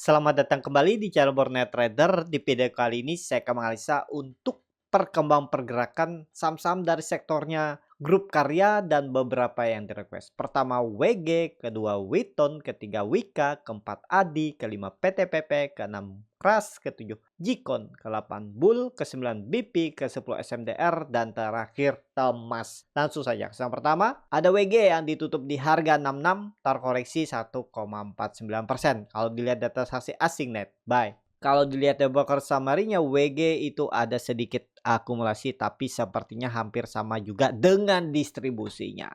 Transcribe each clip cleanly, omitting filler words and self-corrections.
Selamat datang kembali di channel Borneo Trader. Di video kali ini saya akan menganalisa untuk perkembangan pergerakan saham-saham dari sektornya grup karya dan beberapa yang di request. Pertama WG, kedua Witon, ketiga Wika, keempat Adi, kelima PTPP, keenam Kras, ketujuh Jikon, ke-8 Bull, ke-9 BP, ke-10 SMDR, dan terakhir Temas. Langsung saja. Yang pertama ada WG yang ditutup di harga 66, terkoreksi 1,49%. Kalau dilihat data saksi asing net buy. Kalau dilihat dari broker summary-nya WG itu ada sedikit akumulasi tapi sepertinya hampir sama juga dengan distribusinya.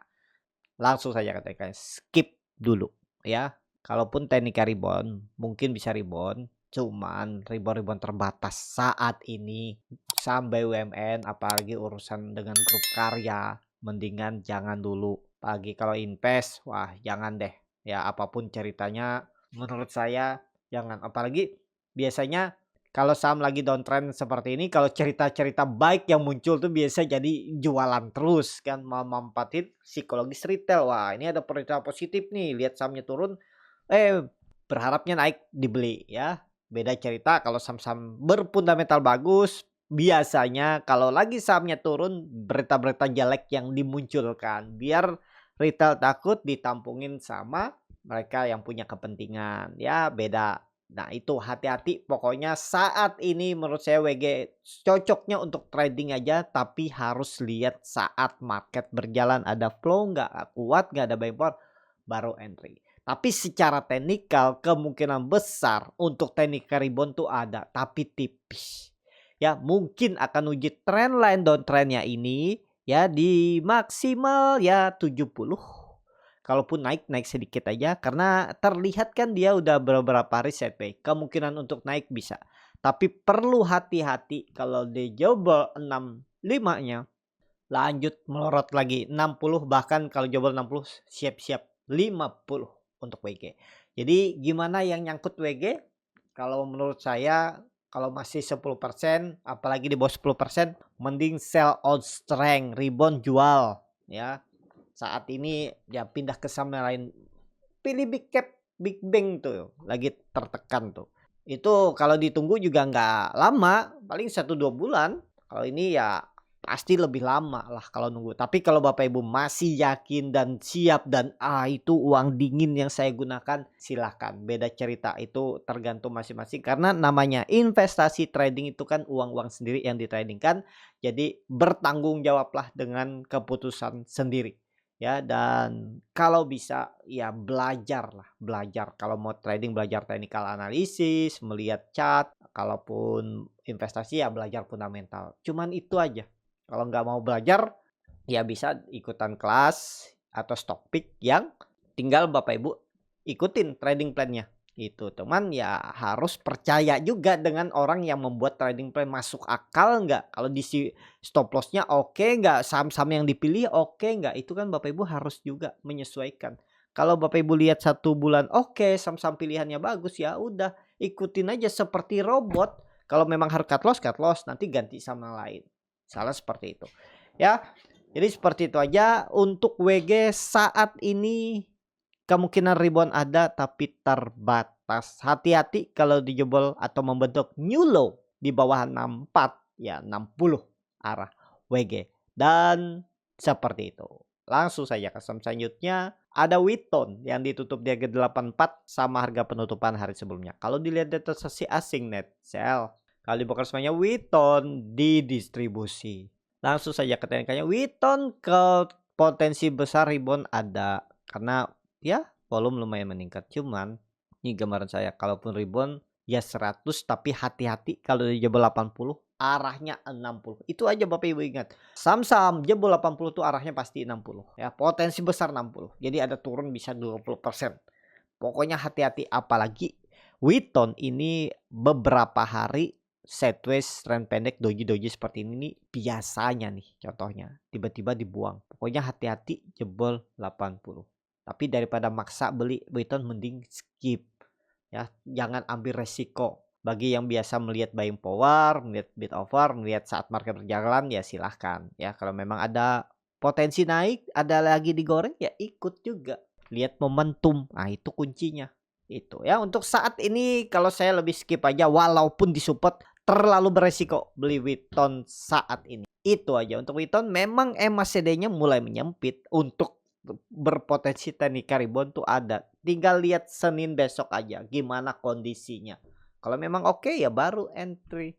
Langsung saja katakan skip dulu ya. Kalaupun teknika rebound mungkin bisa rebound, cuman rebound terbatas saat ini. Saham BUMN apalagi urusan dengan grup karya mendingan jangan dulu. Pagi kalau invest wah jangan deh ya, apapun ceritanya menurut saya jangan. Apalagi biasanya kalau saham lagi downtrend seperti ini, kalau cerita-cerita baik yang muncul tuh biasa jadi jualan terus kan, memanfaatin psikologis retail. Wah, ini ada berita positif nih, lihat sahamnya turun, berharapnya naik dibeli ya. Beda cerita kalau saham-saham berfundamental bagus, biasanya kalau lagi sahamnya turun, berita-berita jelek yang dimunculkan biar retail takut ditampungin sama mereka yang punya kepentingan ya, beda. Nah itu hati-hati pokoknya saat ini menurut saya WG cocoknya untuk trading aja, tapi harus lihat saat market berjalan ada flow nggak kuat, nggak ada buying power baru entry. Tapi secara teknikal kemungkinan besar untuk teknikal rebound tuh ada tapi tipis. Ya mungkin akan uji trendline downtrendnya ini ya di maksimal ya 70. Kalaupun naik sedikit aja karena terlihat kan dia udah beberapa hari setback. Kemungkinan untuk naik bisa. Tapi perlu hati-hati kalau di jebol 65-nya lanjut melorot lagi 60, bahkan kalau jebol 60 siap-siap 50 untuk WG. Jadi gimana yang nyangkut WG? Kalau menurut saya kalau masih 10% apalagi di bawah 10% mending sell out strength, rebound jual ya. Saat ini ya pindah ke saham lain, pilih big cap, big bank tuh lagi tertekan tuh. Itu kalau ditunggu juga nggak lama, paling 1-2 bulan. Kalau ini ya pasti lebih lama lah kalau nunggu. Tapi kalau Bapak Ibu masih yakin dan siap dan itu uang dingin yang saya gunakan, silahkan. Beda cerita itu tergantung masing-masing. Karena namanya investasi trading itu kan uang-uang sendiri yang ditradingkan. Jadi bertanggung jawablah dengan keputusan sendiri. Ya, dan kalau bisa ya belajar kalau mau trading belajar technical analisis, melihat chart, kalaupun investasi ya belajar fundamental. Cuman itu aja. Kalau nggak mau belajar ya bisa ikutan kelas atau stock pick yang tinggal Bapak Ibu ikutin trading plan-nya. Itu teman ya harus percaya juga dengan orang yang membuat trading plan, masuk akal nggak, kalau di stop lossnya oke nggak, saham-saham yang dipilih oke nggak, itu kan Bapak Ibu harus juga menyesuaikan. Kalau Bapak Ibu lihat 1 bulan oke, saham-saham pilihannya bagus, ya udah ikutin aja seperti robot. Kalau memang harus cut loss nanti ganti sama lain, salah seperti itu ya. Jadi seperti itu aja untuk WG saat ini. Kemungkinan rebound ada tapi terbatas. Hati-hati kalau dijebol atau membentuk new low di bawah 64 ya 60 arah WG. Dan seperti itu. Langsung saja ke saham selanjutnya. Ada Witon yang ditutup di harga 84 sama harga penutupan hari sebelumnya. Kalau dilihat data sesi asing net sell. Kalau dibongkar semuanya Witon didistribusi. Langsung saja ke teknikanya. Witon ke potensi besar rebound ada. Karena ya volume lumayan meningkat, cuman ini gambaran saya kalaupun rebound ya 100, tapi hati-hati kalau di jebol 80 arahnya 60. Itu aja Bapak Ibu ingat. Saham-saham jebol 80 tuh arahnya pasti 60 ya, potensi besar 60. Jadi ada turun bisa 20%. Pokoknya hati-hati, apalagi Witon ini beberapa hari sideways trend pendek doji-doji seperti ini nih, biasanya nih contohnya tiba-tiba dibuang. Pokoknya hati-hati jebol 80. Tapi daripada maksa beli Witon mending skip ya, jangan ambil resiko. Bagi yang biasa melihat buying power, melihat bid over, melihat saat market berjalan ya silahkan ya. Kalau memang ada potensi naik, ada lagi digoreng ya ikut juga. Lihat momentum, nah itu kuncinya. Itu ya, untuk saat ini kalau saya lebih skip aja walaupun disupport, terlalu beresiko beli Witon saat ini. Itu aja untuk Witon, memang MACD-nya mulai menyempit, untuk berpotensi teknikal rebound tuh ada. Tinggal lihat Senin besok aja gimana kondisinya. Kalau memang oke ya baru entry.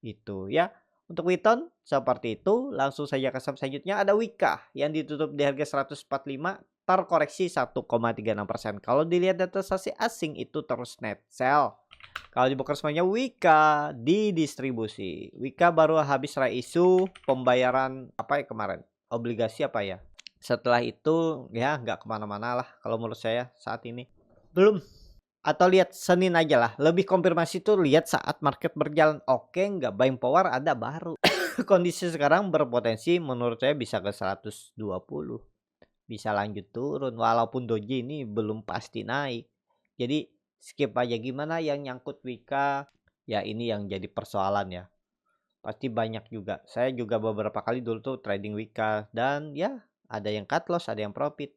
Itu ya. Untuk Witon seperti itu. Langsung saja ke saham selanjutnya, ada Wika yang ditutup di harga 145, terkoreksi 1,36%. Kalau dilihat data sesi asing itu terus net sell. Kalau di broker semuanya Wika di distribusi. Wika baru habis isu pembayaran apa ya kemarin? Obligasi apa ya? Setelah itu ya nggak kemana-mana lah kalau menurut saya saat ini. Belum. Atau lihat Senin aja lah. Lebih konfirmasi tuh lihat saat market berjalan. Oke nggak buying power ada baru. Kondisi sekarang berpotensi menurut saya bisa ke 120. Bisa lanjut turun. Walaupun doji ini belum pasti naik. Jadi skip aja. Gimana yang nyangkut Wika? Ya ini yang jadi persoalan ya. Pasti banyak juga. Saya juga beberapa kali dulu tuh trading Wika. Dan ya ada yang cut loss, ada yang profit.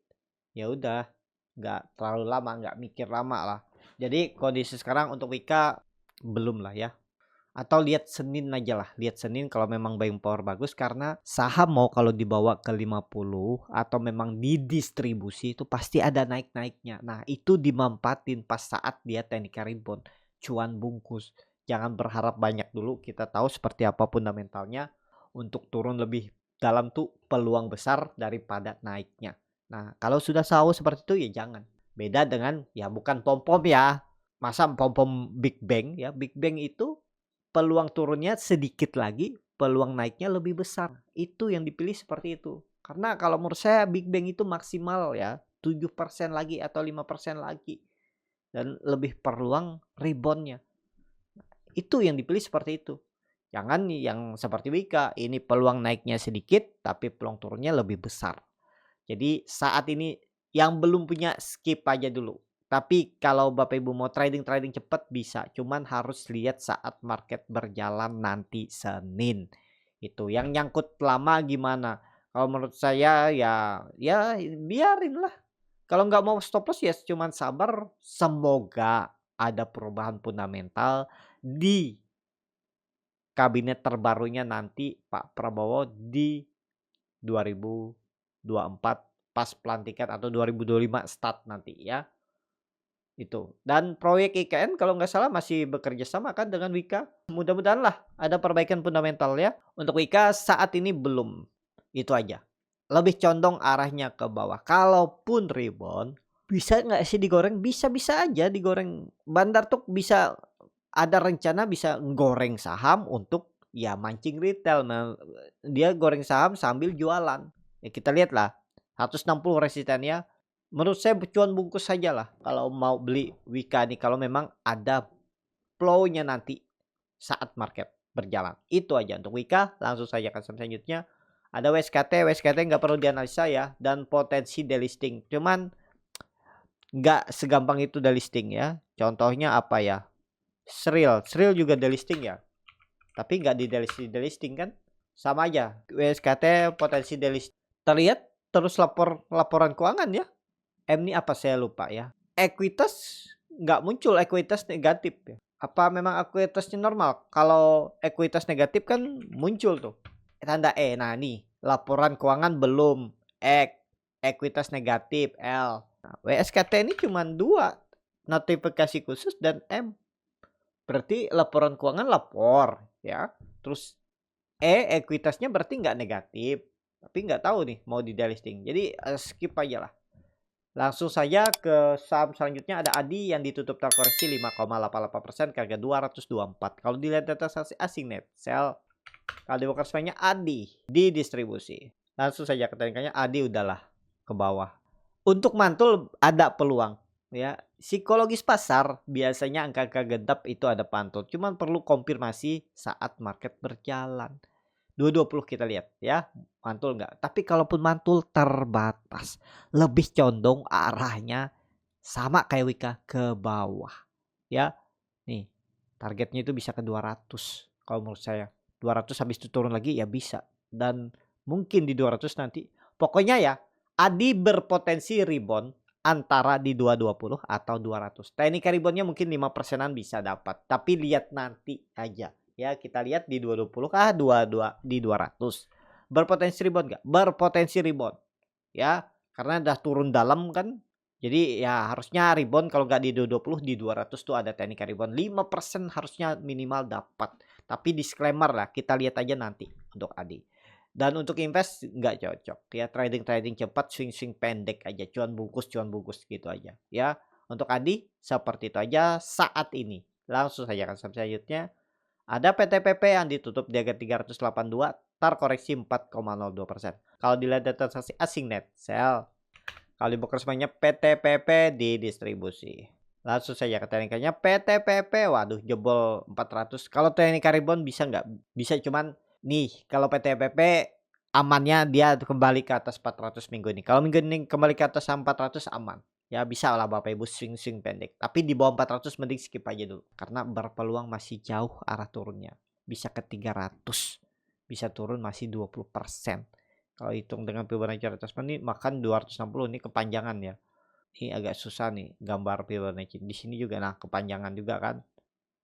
Ya udah, nggak terlalu lama, nggak mikir lama lah. Jadi kondisi sekarang untuk Wika belum lah ya. Atau lihat Senin aja lah. Lihat Senin kalau memang buying power bagus, karena saham mau kalau dibawa ke 50 atau memang didistribusi itu pasti ada naik-naiknya. Nah, itu dimanfaatin pas saat dia technical rebound. Cuan bungkus. Jangan berharap banyak dulu. Kita tahu seperti apa fundamentalnya. Untuk turun lebih dalam tuh peluang besar daripada naiknya. Nah, kalau sudah tahu seperti itu ya jangan. Beda dengan ya bukan pom-pom ya. Masa pom-pom Big Bang ya. Big Bang itu peluang turunnya sedikit lagi, peluang naiknya lebih besar. Itu yang dipilih seperti itu. Karena kalau menurut saya Big Bang itu maksimal ya 7% lagi atau 5% lagi. Dan lebih peluang reboundnya. Itu yang dipilih seperti itu. Jangan yang seperti Wika, ini peluang naiknya sedikit tapi peluang turunnya lebih besar. Jadi saat ini yang belum punya skip aja dulu. Tapi kalau Bapak Ibu mau trading cepat bisa. Cuman harus lihat saat market berjalan nanti Senin. Itu yang nyangkut lama gimana? Kalau menurut saya ya biarin lah. Kalau nggak mau stop loss ya cuman sabar. Semoga ada perubahan fundamental di kabinet terbarunya nanti Pak Prabowo di 2024 pas pelantikan atau 2025 start nanti ya. Itu. Dan proyek IKN kalau nggak salah masih bekerja sama kan dengan Wika. Mudah-mudahan lah ada perbaikan fundamental ya. Untuk Wika saat ini belum. Itu aja. Lebih condong arahnya ke bawah. Kalaupun rebound, bisa nggak sih digoreng? Bisa-bisa aja digoreng. Bandar tuh bisa ada rencana bisa goreng saham untuk ya mancing retail. Dia goreng saham sambil jualan. Ya kita lihatlah 160 resistennya. Menurut saya cuan bungkus saja lah kalau mau beli Wika nih, kalau memang ada flow-nya nanti saat market berjalan. Itu aja untuk Wika. Langsung saja ke selanjutnya. Ada WSKT nggak perlu dianalisa ya, dan potensi delisting. Cuman nggak segampang itu delisting ya. Contohnya apa ya? Sril juga delisting ya. Tapi nggak di delisting kan? Sama aja. WSKT potensi delisting. Terlihat terus laporan keuangan ya. Ini apa saya lupa ya. Ekuitas nggak muncul, ekuitas negatif ya. Apa memang ekuitasnya normal? Kalau ekuitas negatif kan muncul tuh tanda E. Nah nih laporan keuangan belum. Ekuitas negatif L. Nah, WSKT ini cuma 2 notifikasi khusus dan M. Berarti laporan keuangan lapor ya. Terus ekuitasnya berarti nggak negatif. Tapi nggak tahu nih mau di delisting. Jadi skip aja lah. Langsung saja ke saham selanjutnya, ada ADI yang ditutup terkoreksi 5,88% ke harga 224. Kalau dilihat data asing net sell, kalau di broker semuanya ADI di distribusi. Langsung saja ke teknikalnya, ADI udahlah ke bawah. Untuk mantul ada peluang ya. Psikologis pasar biasanya angka-angka genap itu ada pantul. Cuman perlu konfirmasi saat market berjalan. 220 kita lihat ya, mantul nggak? Tapi kalaupun mantul terbatas, lebih condong arahnya sama kayak Wika ke bawah ya. Nih targetnya itu bisa ke 200 kalau menurut saya. 200 habis itu turun lagi ya bisa, dan mungkin di 200 nanti. Pokoknya ya ADI berpotensi rebound antara di 220 atau 200. Teknik reboundnya mungkin 5%-an bisa dapat, tapi lihat nanti aja. Ya, kita lihat di 220 kah, 22 di 200. Berpotensi rebound nggak? Berpotensi rebound. Ya, karena udah turun dalam kan. Jadi ya harusnya rebound kalau nggak di 220 di 200 tuh ada teknik rebound. 5% harusnya minimal dapat. Tapi disclaimer lah, kita lihat aja nanti untuk Adi. Dan untuk invest nggak cocok ya, trading cepat, swing pendek aja, cuan bungkus gitu aja ya. Untuk Adi seperti itu aja saat ini. Langsung saja kan selanjutnya ada PTPP yang ditutup di harga 382, terkoreksi 4,02%. Kalau dilihat data transaksi asing net sell, kalau di broker semuanya PTPP di distribusi. Langsung saja ke teknikanya PTPP, waduh jebol 400. Kalau teknik rebound bisa nggak? Bisa, cuman nih kalau PTPP amannya dia kembali ke atas 400 minggu ini. Kalau minggu ini kembali ke atas 400 aman. Ya bisa lah Bapak Ibu swing pendek. Tapi di bawah 400 mending skip aja dulu. Karena berpeluang masih jauh arah turunnya. Bisa ke 300. Bisa turun masih 20%. Kalau hitung dengan Fibonacci retracement ini makan 260 ini kepanjangan ya. Ini agak susah nih gambar Fibonacci. Di sini juga nah kepanjangan juga kan.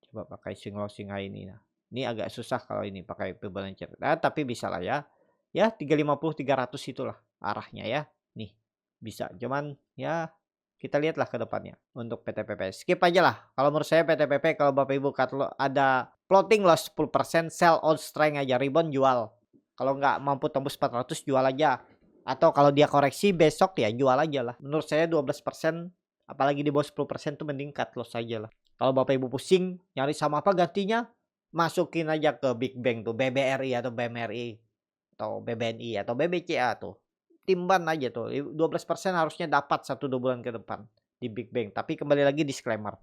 Coba pakai swing low swing high ini nah. Ini agak susah kalau ini pakai Fibonacci. Nah, tapi bisa lah ya. Ya 350 300 itulah arahnya ya. Nih bisa. Cuman ya kita lihatlah ke depannya untuk PTPP. Skip aja lah. Kalau menurut saya PTPP kalau Bapak Ibu ada floating loss 10%, sell on strength aja, rebound jual. Kalau nggak mampu tembus 400 jual aja. Atau kalau dia koreksi besok ya jual aja lah. Menurut saya 12%, apalagi di bawah 10% tuh mending cut loss aja lah. Kalau Bapak Ibu pusing nyari sama apa gantinya, masukin aja ke Big Bang tuh, BBRI atau BMRI atau BBNI atau BBCA tuh. Timban aja tuh. 12% harusnya dapat 1-2 bulan ke depan di Big Bang. Tapi kembali lagi disclaimer.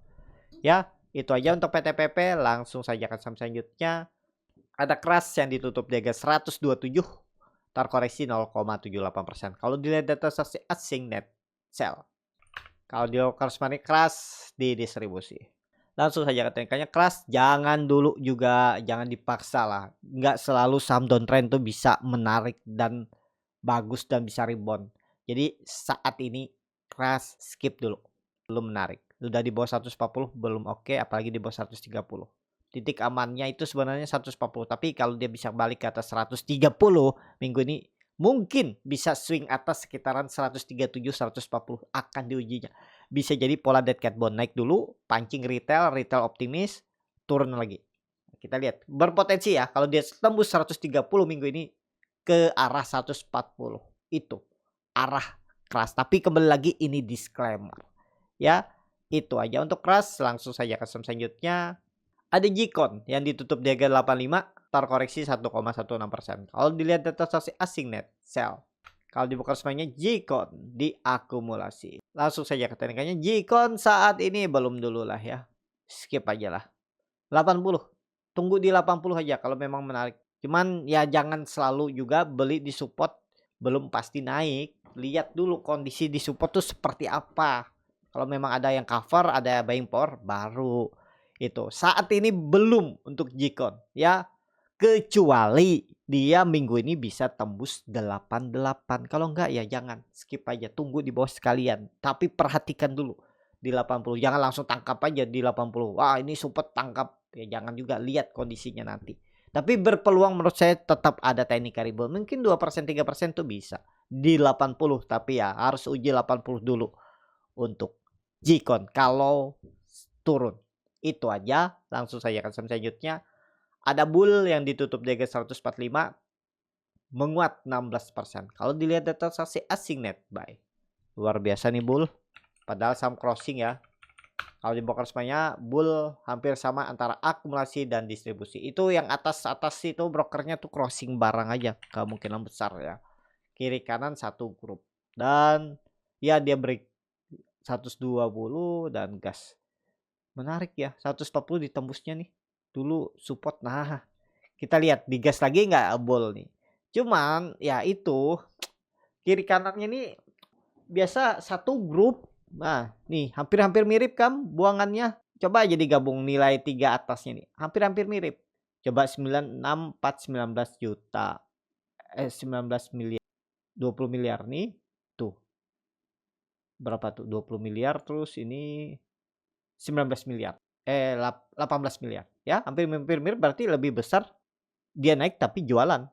Ya, itu aja untuk PTPP. Langsung saja ke saham selanjutnya. Ada keras yang ditutup di harga 127, terkoreksi 0,78%. Kalau dilihat data saksi asing net sell. Kalau di local money keras di distribusi. Langsung saja ke teknikanya keras, jangan dulu juga, jangan dipaksa lah. Nggak selalu saham downtrend tuh bisa menarik dan bagus dan bisa rebound. Jadi saat ini keras skip dulu, belum menarik. Udah di bawah 140 belum oke, apalagi di bawah 130. Titik amannya itu sebenarnya 140, tapi kalau dia bisa balik ke atas 130 minggu ini mungkin bisa swing atas sekitaran 137 140 akan diujinya. Bisa jadi pola dead cat bond naik dulu, pancing retail optimis, turun lagi. Kita lihat berpotensi ya kalau dia tembus 130 minggu ini ke arah 140 itu arah keras. Tapi kembali lagi ini disclaimer ya. Itu aja untuk keras. Langsung saja ke saham selanjutnya. Ada Jikon yang ditutup di harga 85, terkoreksi 1,16%. Kalau dilihat data transaksi asing net sell, kalau dibuka semuanya Jikon diakumulasi. Langsung saja ke teknikanya. Jikon saat ini belum dulu lah ya, skip aja lah. 80, tunggu di 80 aja kalau memang menarik. Cuman ya jangan selalu juga beli di support belum pasti naik. Lihat dulu kondisi di support tuh seperti apa. Kalau memang ada yang cover, ada buying power, baru itu. Saat ini belum untuk Jikon ya. Kecuali dia minggu ini bisa tembus 88. Kalau enggak ya jangan, skip aja, tunggu di bawah sekalian. Tapi perhatikan dulu di 80. Jangan langsung tangkap aja di 80. Wah, ini support tangkap. Ya jangan juga, lihat kondisinya nanti. Tapi berpeluang menurut saya tetap ada teknik rebound. Mungkin 2% 3% tuh bisa di 80, tapi ya harus uji 80 dulu untuk Jikon kalau turun. Itu aja. Langsung saja ke saham selanjutnya. Ada bull yang ditutup di harga 145, menguat 16%. Kalau dilihat data transaksi asing net buy, luar biasa nih bull. Padahal saham crossing ya. Kalau di broker semuanya bull hampir sama antara akumulasi dan distribusi. Itu yang atas itu brokernya tuh crossing barang aja, kemungkinan besar ya. Kiri kanan satu grup. Dan ya dia break 120 dan gas. Menarik ya, 140 ditembusnya nih. Dulu support. Nah, kita lihat digas lagi nggak bull nih. Cuman ya itu kiri kanannya nih biasa satu grup. Nah, nih hampir-hampir mirip kan buangannya. Coba aja digabung nilai 3 atasnya nih. Hampir-hampir mirip. Coba 964 19 juta. 19 miliar. 20 miliar nih. Tuh. berapa tuh? 20 miliar terus ini 19 miliar. 18 miliar. Ya, hampir mirip berarti lebih besar dia naik tapi jualan.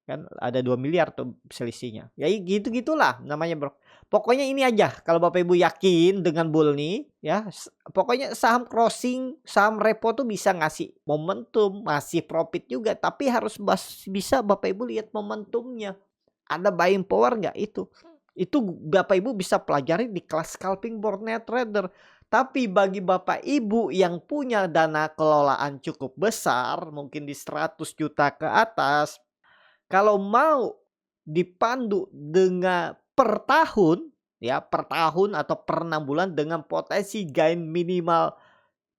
Kan ada 2 miliar tuh selisihnya. Ya gitu-gitulah namanya, Bro. Pokoknya ini aja kalau Bapak Ibu yakin dengan bull nih ya, pokoknya saham crossing, saham repo tuh bisa ngasih momentum, ngasih profit juga, tapi harus bisa Bapak Ibu lihat momentumnya. Ada buying power nggak itu? Itu Bapak Ibu bisa pelajari di kelas scalping board NetTrader. Tapi bagi Bapak Ibu yang punya dana kelolaan cukup besar, mungkin di 100 juta ke atas, kalau mau dipandu dengan per tahun ya, per tahun atau per 6 bulan dengan potensi gain minimal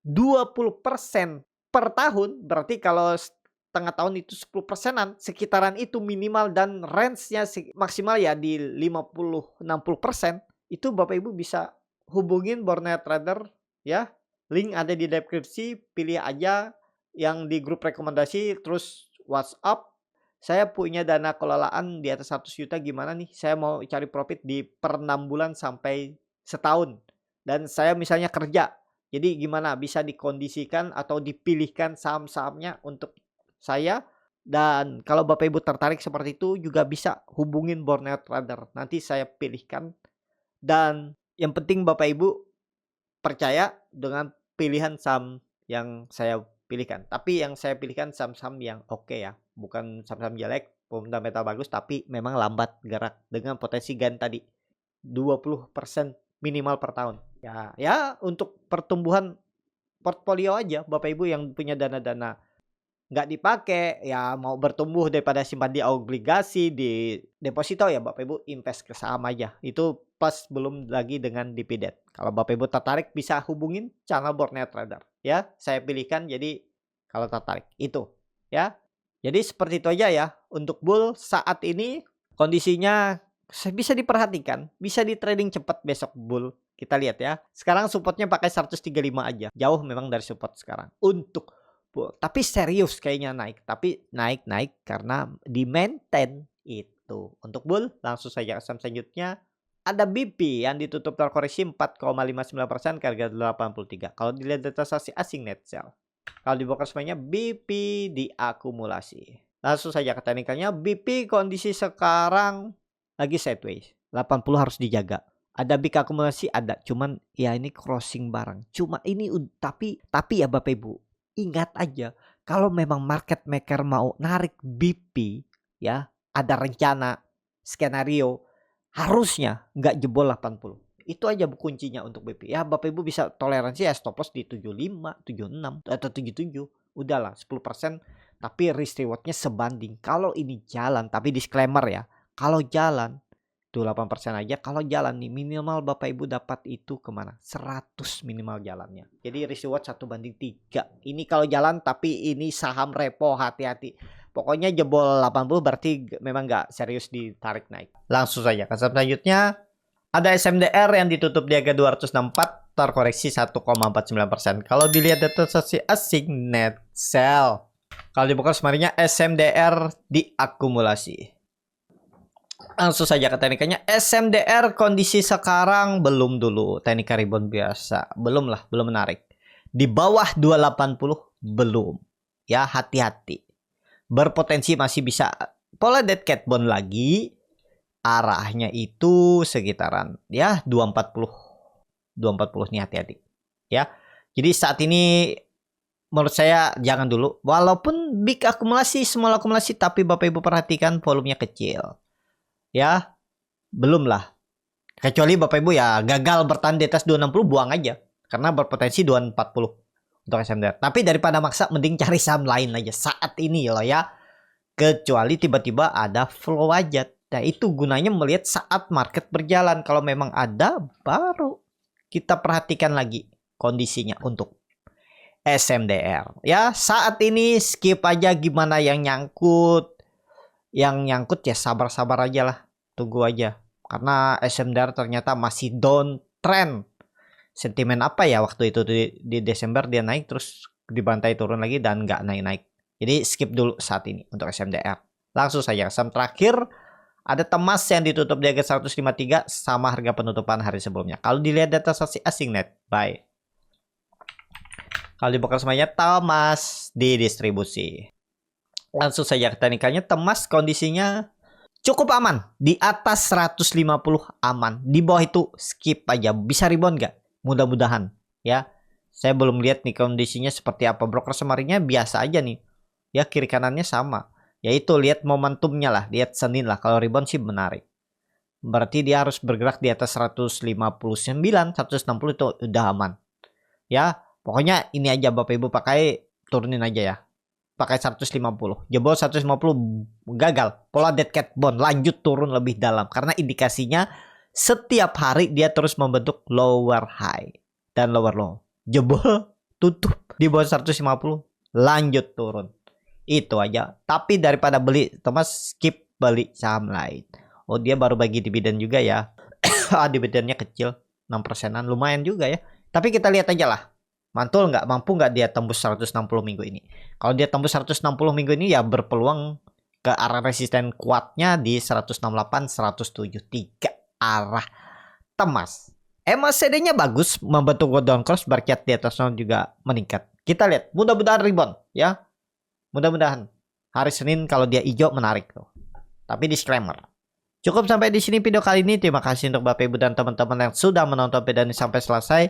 20% per tahun, berarti kalau setengah tahun itu 10%-an, sekitaran itu minimal, dan range-nya maksimal ya di 50-60%. Itu Bapak Ibu bisa hubungin Borneo Trader ya. Link ada di deskripsi, pilih aja yang di grup rekomendasi, terus WhatsApp. Saya punya dana kelolaan di atas 100 juta, gimana nih? Saya mau cari profit di per 6 bulan sampai setahun. Dan saya misalnya kerja. Jadi gimana? Bisa dikondisikan atau dipilihkan saham-sahamnya untuk saya. Dan kalau Bapak Ibu tertarik seperti itu juga bisa hubungin Borneo Trader. Nanti saya pilihkan. Dan yang penting Bapak Ibu percaya dengan pilihan saham yang saya pilihkan. Tapi yang saya pilihkan saham-saham yang oke ya. Bukan saham-saham jelek, fundamental bagus, tapi memang lambat gerak dengan potensi gain tadi 20% minimal per tahun. Ya untuk pertumbuhan portfolio aja Bapak Ibu yang punya dana-dana nggak dipakai, ya mau bertumbuh daripada simpan di obligasi, di deposito, ya Bapak Ibu invest ke saham aja. Itu plus belum lagi dengan dividen. Kalau Bapak Ibu tertarik bisa hubungin channel Borneo Trader ya. Saya pilihkan, jadi kalau tertarik itu ya. Jadi seperti itu aja ya untuk bull saat ini. Kondisinya bisa diperhatikan, bisa di trading cepat besok bull. Kita lihat ya. Sekarang supportnya pakai 135 aja. Jauh memang dari support sekarang. Untuk bull. Tapi serius kayaknya naik. Tapi naik karena di maintain itu. Untuk bull langsung saja saham selanjutnya. Ada BP yang ditutup terkoreksi 4,59% ke harga 83. Kalau dilihat data transaksi asing net sell. Kalau dibuka semuanya BP diakumulasi. Langsung saja ke teknikalnya. BP kondisi sekarang lagi sideways. 80 harus dijaga. Ada big akumulasi, ada. Cuman ya ini crossing bareng. Cuma ini tapi ya Bapak Ibu, ingat aja kalau memang market maker mau narik BP ya, ada rencana skenario, harusnya nggak jebol 80. Itu aja kuncinya untuk BP. Ya Bapak Ibu bisa toleransi ya stop loss di 75, 76 atau 77. Udahlah 10%, tapi risk rewardnya sebanding. Kalau ini jalan, tapi disclaimer ya, kalau jalan tuh 8% aja, kalau jalan nih minimal Bapak Ibu dapat itu kemana? 100 minimal jalannya. Jadi risk reward 1/3. Ini kalau jalan, tapi ini saham repo, hati-hati. Pokoknya jebol 80 berarti memang nggak serius ditarik naik. Langsung saja ke selanjutnya. Ada SMDR yang ditutup di harga 264, terkoreksi 1,49%. Kalau dilihat data transaksi asing net sell. Kalau dibuka sebenarnya SMDR diakumulasi. Langsung saja ke teknikanya. SMDR kondisi sekarang belum dulu. Teknik rebound biasa. Belum menarik. Di bawah 280 belum. Ya hati-hati. Berpotensi masih bisa pola dead cat bond lagi. Arahnya itu sekitaran ya 240 nih, hati-hati ya. Jadi saat ini menurut saya jangan dulu, walaupun big akumulasi, small akumulasi, tapi Bapak Ibu perhatikan volumenya kecil ya. Belum lah, kecuali Bapak Ibu ya gagal bertahan di atas 260, buang aja karena berpotensi 240 untuk SMDR. Tapi daripada maksa, mending cari saham lain aja saat ini loh ya, kecuali tiba-tiba ada flow aja. Nah itu gunanya melihat saat market berjalan. Kalau memang ada, baru kita perhatikan lagi kondisinya untuk SMDR. Ya saat ini skip aja gimana yang nyangkut. Yang nyangkut ya sabar-sabar aja lah. Tunggu aja. Karena SMDR ternyata masih downtrend. Sentimen apa ya waktu itu di Desember dia naik terus dibantai turun lagi dan nggak naik-naik. Jadi skip dulu saat ini untuk SMDR. Langsung saja saham terakhir. Ada Temas yang ditutup di harga 153 sama harga penutupan hari sebelumnya. Kalau dilihat data saksi asing net, buy. Kalau dibuka semuanya Temas di distribusi. Langsung saja ke teknikalnya. Temas kondisinya cukup aman. Di atas 150 aman. Di bawah itu skip aja. Bisa rebound nggak? Mudah-mudahan ya. Saya belum lihat nih kondisinya seperti apa. Broker semarinya biasa aja nih. Ya kiri kanannya sama. Yaitu lihat momentumnya lah. Lihat Senin lah. Kalau rebound sih menarik. Berarti dia harus bergerak di atas 159. 160 itu udah aman. Ya. Pokoknya ini aja Bapak Ibu pakai. Turunin aja ya. Pakai 150. Jebol 150 gagal. Pola dead cat bond. Lanjut turun lebih dalam. Karena indikasinya setiap hari dia terus membentuk lower high. Dan lower low. Jebol tutup di bawah 150 lanjut turun. Itu aja. Tapi daripada beli Thomas skip beli saham lain. Oh dia baru bagi dividen juga ya. Dividennya kecil 6%an lumayan juga ya. Tapi kita lihat aja lah. Mantul nggak, mampu nggak dia tembus 160 minggu ini. Kalau dia tembus 160 minggu ini ya berpeluang ke arah resisten kuatnya di 168 173 arah Temas. MACD-nya bagus, membentuk down cross, berkiat di atasnya juga meningkat. Kita lihat, mudah-mudahan rebound ya. Mudah-mudahan hari Senin kalau dia hijau menarik tuh. Tapi disclaimer. Cukup sampai di sini video kali ini. Terima kasih untuk Bapak Ibu dan teman-teman yang sudah menonton video ini sampai selesai.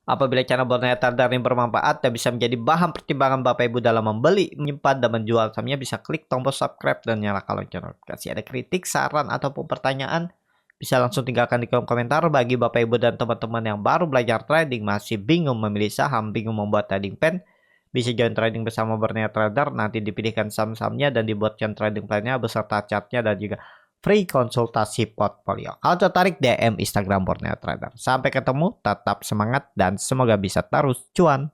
Apabila channel Borneo Trader ini bermanfaat dan bisa menjadi bahan pertimbangan Bapak Ibu dalam membeli, menyimpan, dan menjual sahamnya, bisa klik tombol subscribe dan nyalakan lonceng notifikasi. Ada kritik, saran, ataupun pertanyaan, bisa langsung tinggalkan di kolom komentar. Bagi Bapak Ibu dan teman-teman yang baru belajar trading, masih bingung memilih saham, bingung membuat trading plan, bisa join trading bersama Borneo Trader. Nanti dipilihkan saham-sahamnya dan dibuatkan trading plan-nya beserta chartnya dan juga free konsultasi portfolio. Kalau tertarik DM Instagram Borneo Trader. Sampai ketemu, tetap semangat dan semoga bisa terus cuan.